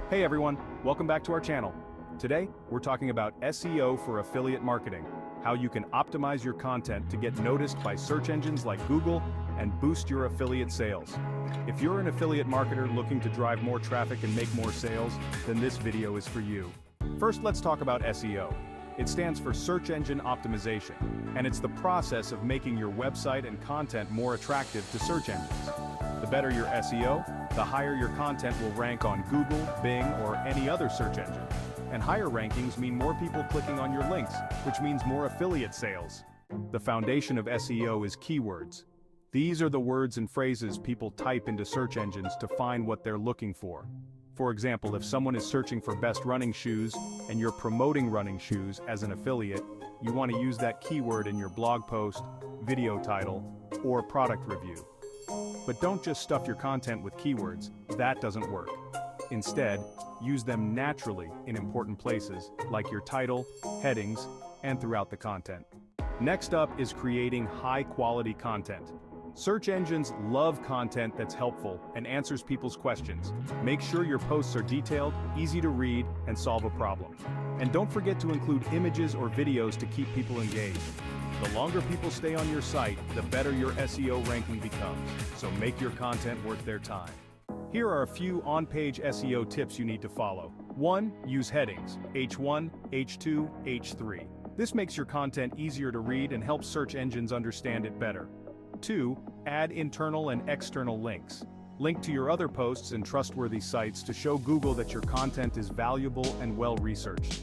Hey everyone, welcome back to our channel. Today, we're talking about SEO for affiliate marketing, how you can optimize your content to get noticed by search engines like Google and boost your affiliate sales. If you're an affiliate marketer looking to drive more traffic and make more sales, then this video is for you. First, let's talk about SEO. It stands for Search Engine Optimization, and it's the process of making your website and content more attractive to search engines. The better your SEO, the higher your content will rank on Google, Bing, or any other search engine. And higher rankings mean more people clicking on your links, which means more affiliate sales. The foundation of SEO is keywords. These are the words and phrases people type into search engines to find what they're looking for. For example, if someone is searching for best running shoes and you're promoting running shoes as an affiliate, you want to use that keyword in your blog post, video title, or product review. But don't just stuff your content with keywords, that doesn't work. Instead, use them naturally in important places, like your title, headings, and throughout the content. Next up is creating high-quality content. Search engines love content that's helpful and answers people's questions. Make sure your posts are detailed, easy to read, and solve a problem. And don't forget to include images or videos to keep people engaged. The longer people stay on your site, the better your SEO ranking becomes, so make your content worth their time. Here are a few on-page SEO tips you need to follow. 1. Use headings, H1, H2, H3. This makes your content easier to read and helps search engines understand it better. 2. Add internal and external links. Link to your other posts and trustworthy sites to show Google that your content is valuable and well-researched.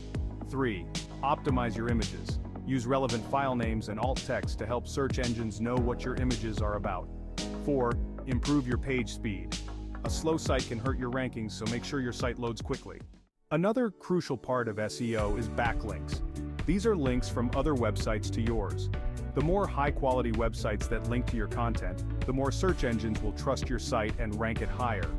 3. Optimize your images. Use relevant file names and alt text to help search engines know what your images are about. 4. Improve your page speed. A slow site can hurt your rankings, so make sure your site loads quickly. Another crucial part of SEO is backlinks. These are links from other websites to yours. The more high-quality websites that link to your content, the more search engines will trust your site and rank it higher.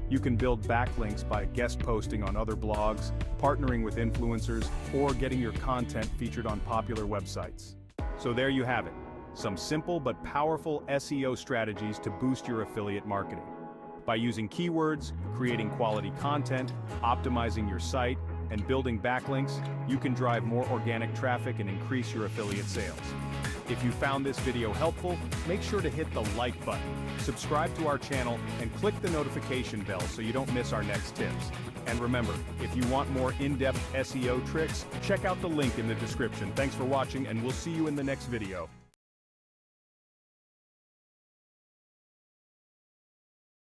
You can build backlinks by guest posting on other blogs, partnering with influencers, or getting your content featured on popular websites. So there you have it, some simple but powerful SEO strategies to boost your affiliate marketing. By using keywords, creating quality content, optimizing your site, and building backlinks, you can drive more organic traffic and increase your affiliate sales. If you found this video helpful, make sure to hit the like button, subscribe to our channel, and click the notification bell so you don't miss our next tips. And remember, if you want more in-depth SEO tricks, check out the link in the description. Thanks for watching, and we'll see you in the next video.